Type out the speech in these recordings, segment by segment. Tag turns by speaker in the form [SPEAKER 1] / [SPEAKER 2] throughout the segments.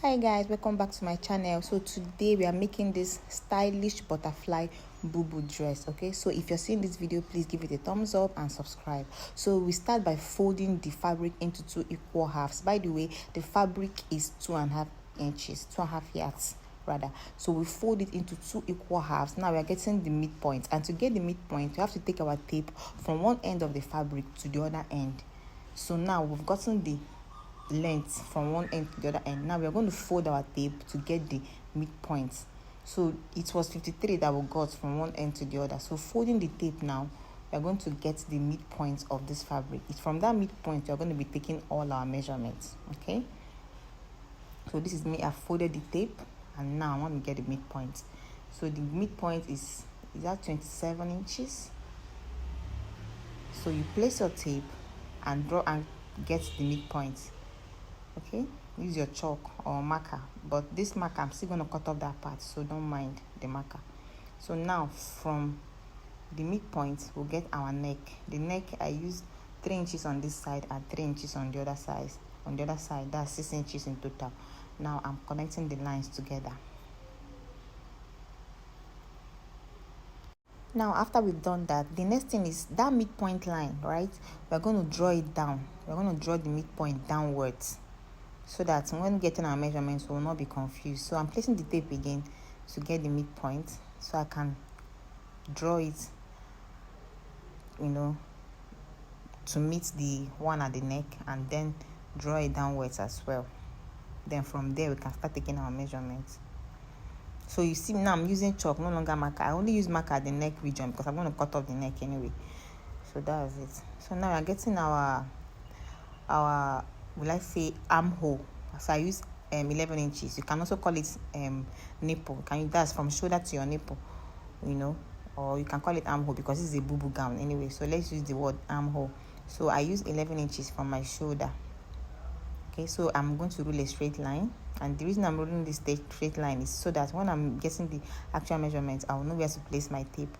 [SPEAKER 1] Hi guys, welcome back to my channel. So today we are making this stylish butterfly Bubu dress. Okay, so if you're seeing this video, please give it a thumbs up and subscribe. So we start by folding the fabric into 2 equal halves. By the way, the fabric is 2.5 inches, 2.5 yards rather. So we fold it into 2 equal halves. Now we are getting the midpoint, and to get the midpoint we have to take our tape from one end of the fabric to the other end. So now we've gotten the length from one end to the other end. Now we are going to fold our tape to get the midpoint. So it was 53 that we got from one end to the other. So folding the tape now, we are going to get the midpoint of this fabric. It's from that midpoint we are going to be taking all our measurements. Okay, so this is me. I folded the tape and now I want to get the midpoint. So the midpoint is that 27 inches. So you place your tape and draw and get the midpoint. Okay, use your chalk or marker, but this marker I'm still going to cut off that part, so don't mind the marker. So now from the midpoint we'll get our neck. The neck, I use 3 inches on this side and 3 inches on the other side. That's 6 inches in total. Now I'm connecting the lines together. Now after we've done that, the next thing is that midpoint line, right? We're going to draw it down. We're going to draw the midpoint downwards, so that when getting our measurements we will not be confused. So I'm placing the tape again to get the midpoint, so I can draw it, to meet the one at the neck, and then draw it downwards as well. Then from there we can start taking our measurements. So you see now I'm using chalk, no longer marker. I only use marker at the neck region because I'm going to cut off the neck anyway. So that's it. So now we're getting our will I say armhole. So I use 11 inches. You can also call it nipple. That's from shoulder to your nipple, or you can call it armhole because this is a Bubu gown anyway. So let's use the word armhole. So I use 11 inches from my shoulder. Okay, so I'm going to rule a straight line, and the reason I'm ruling this straight line is so that when I'm getting the actual measurements, I will know where to place my tape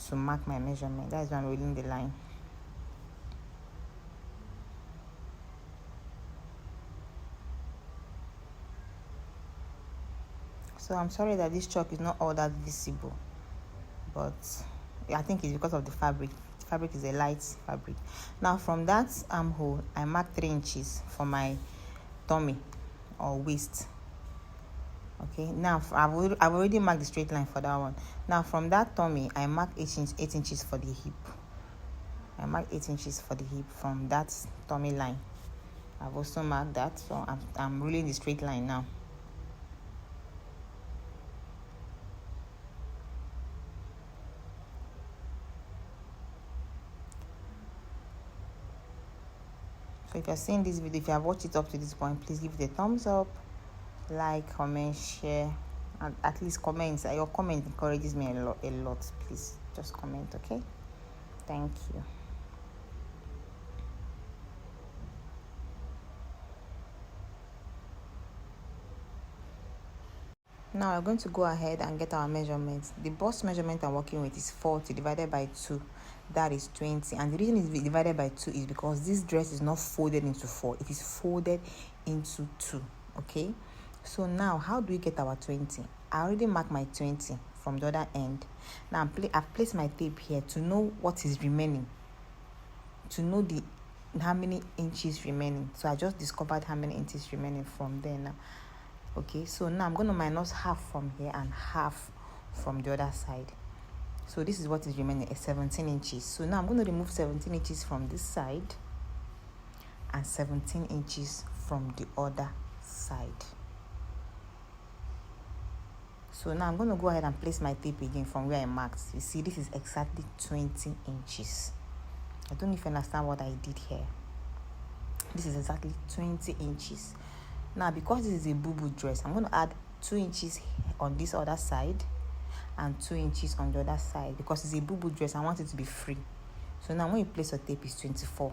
[SPEAKER 1] to mark my measurement. That's why I'm ruling the line. So I'm sorry that this chalk is not all that visible, but I think it's because of the fabric. The fabric is a light fabric. Now from that armhole, I mark 3 inches for my tummy or waist. Okay, now I've already marked the straight line for that one. Now from that tummy, I mark 8 inches for the hip. I mark 8 inches for the hip from that tummy line. I've also marked that, so I'm ruling the straight line now. So if you're seeing this video, if you have watched it up to this point, please give it a thumbs up, like, comment, share, and at least comment. Your comment encourages me a lot. Please just comment, okay? Thank you. Now we're going to go ahead and get our measurements. The bust measurement I'm working with is 40 divided by 2. That is 20. And the reason it's divided by 2 is because this dress is not folded into 4. It is folded into 2. Okay? So now, how do we get our 20? I already marked my 20 from the other end. Now I've placed my tape here to know what is remaining, to know how many inches remaining. So I just discovered how many inches remaining from there now. Okay, so now I'm going to minus half from here and half from the other side. So this is what is remaining, 17 inches. So now I'm going to remove 17 inches from this side and 17 inches from the other side. So now I'm going to go ahead and place my tape again from where I marked. You see, this is exactly 20 inches. I don't know if you understand what I did here. This is exactly 20 inches. Now, because this is a Bubu dress, I'm going to add 2 inches on this other side and 2 inches on the other side. Because it's a Bubu dress, I want it to be free. So now when you place your tape, it's 24.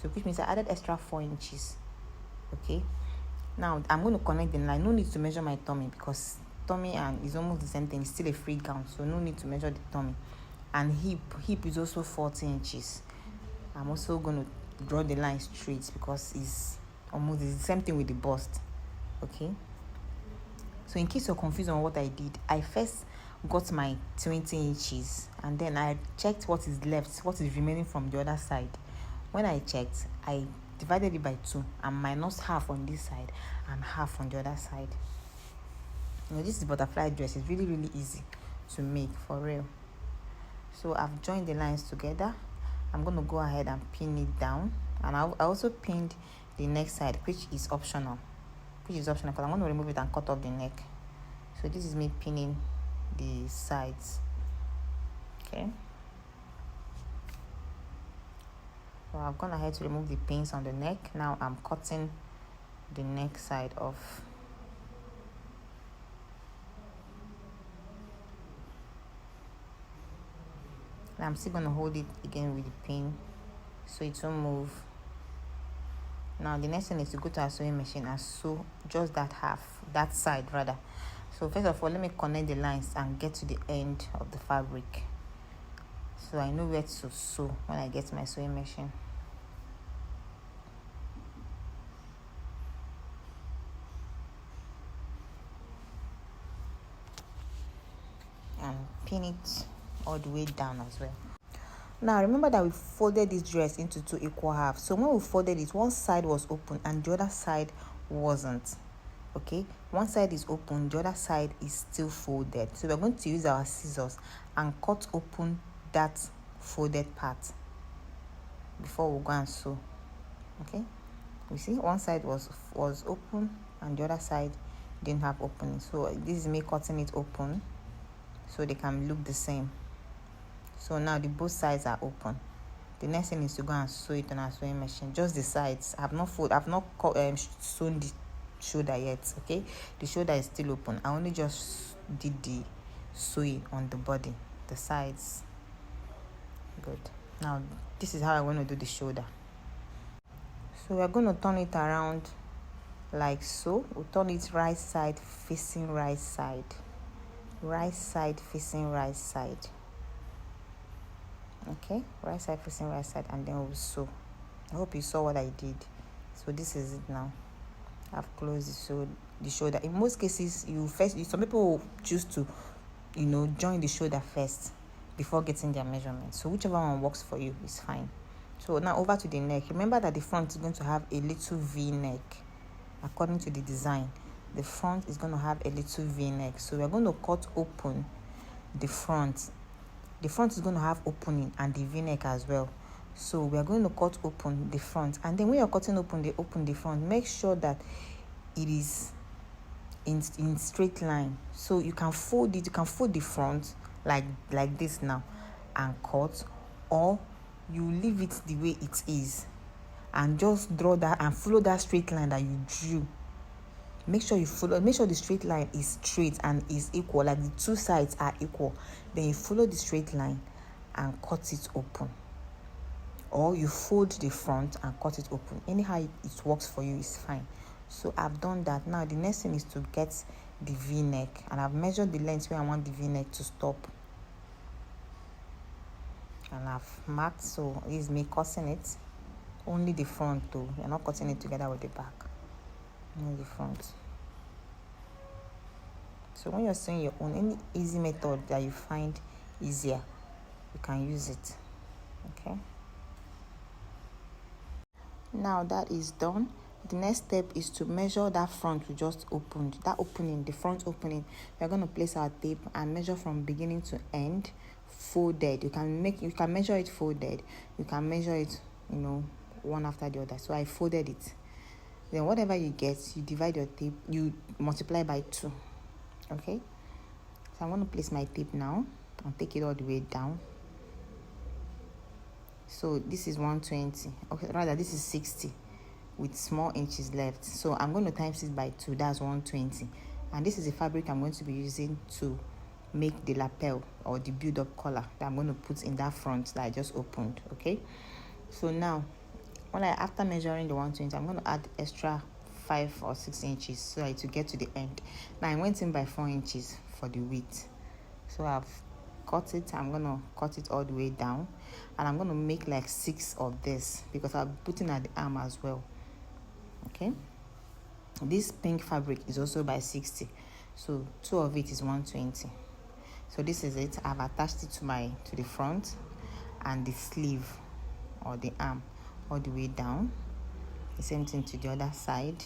[SPEAKER 1] So which means I added extra 4 inches. Okay. Now, I'm going to connect the line. No need to measure my tummy because tummy and is almost the same thing. It's still a free gown, so no need to measure the tummy. And hip is also 40 inches. I'm also going to draw the line straight because it's almost the same thing with the bust. Okay, So in case you're confused on what I did, I first got my 20 inches and then I checked what is left, what is remaining from the other side. When I checked, I divided it by 2 and minus half on this side and half on the other side. This is butterfly dress. It's really, really easy to make, for real. So I've joined the lines together. I'm going to go ahead and pin it down, and I also pinned the neck side, which is optional because I'm going to remove it and cut off the neck. So this is me pinning the sides. Okay, so I've gone ahead to remove the pins on the neck. Now I'm cutting the neck side off. And I'm still going to hold it again with the pin so it won't move. Now the next thing is to go to our sewing machine and sew just that side rather. So first of all, let me connect the lines and get to the end of the fabric so I know where to sew when I get to my sewing machine. And pin it all the way down as well. Now remember that we folded this dress into 2 equal halves. So when we folded it, one side was open and the other side wasn't. Okay, one side is open, the other side is still folded. So we're going to use our scissors and cut open that folded part before we go and sew. Okay, you see one side was open and the other side didn't have opening. So this is me cutting it open so they can look the same. So now the both sides are open. The next thing is to go and sew it on our sewing machine, just the sides. I've not sewn the shoulder yet. Okay, the shoulder is still open. I only just did the sewing on the body, the sides. Good. Now this is how I want to do the shoulder. So we're going to turn it around like so. We'll turn it right side facing right side, right side facing right side. Okay, right side facing right side, and then we'll sew. I hope you saw what I did. So this is it now. I've closed the shoulder. In most cases, some people will choose to join the shoulder first before getting their measurements. So whichever one works for you is fine. So now over to the neck. Remember that the front is going to have a little V neck. According to the design, the front is going to have a little V neck. So we're going to cut open the front. The front is going to have opening and the V-neck as well. So we are going to cut open the front, and then when you're cutting open the front, make sure that it is in straight line. So you can fold it. You can fold the front like this now and cut, or you leave it the way it is and just draw that and follow that straight line that you drew. Make sure the straight line is straight and is equal, like the two sides are equal. Then you follow the straight line and cut it open, or you fold the front and cut it open. Anyhow it works for you is fine. So I've done that. Now the next thing is to get the V-neck, and I've measured the length where I want the V-neck to stop, and I've marked. So this is me cutting it, only the front though. You're not cutting it together with the back, only the front. So when you're sewing your own, any easy method that you find easier, you can use it. Okay, now that is done. The next step is to measure that front we just opened, that opening, the front opening. We're going to place our tape and measure from beginning to end folded. You can measure it folded. You can measure it one after the other. So I folded it. Then whatever you get, you divide your tape, you multiply by 2. Okay, so I'm going to place my tape now and take it all the way down. So this is 120. Okay, rather this is 60 with small inches left. So I'm going to times it by 2. That's 120. And this is the fabric I'm going to be using to make the lapel or the build-up collar that I'm going to put in that front that I just opened. Okay, so now after measuring the 120, I'm going to add extra 5 or 6 inches so that to get to the end. Now I went in by 4 inches for the width. So I've cut it. I'm going to cut it all the way down, and I'm going to make like 6 of this because I'm putting at the arm as well. Okay, this pink fabric is also by 60. so 2 of it is 120. So this is it. I've attached it to the front and the sleeve or the arm all the way down. The same thing to the other side,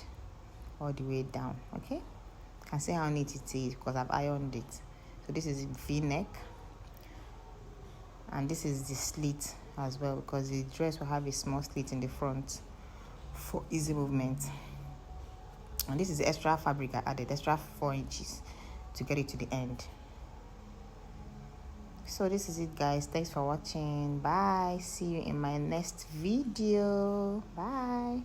[SPEAKER 1] all the way down. Okay, you can see how neat it is because I've ironed it. So this is V-neck, and this is the slit as well, because the dress will have a small slit in the front for easy movement. And this is the extra fabric I added, extra 4 inches to get it to the end. So this is it, guys. Thanks for watching. Bye. See you in my next video. Bye.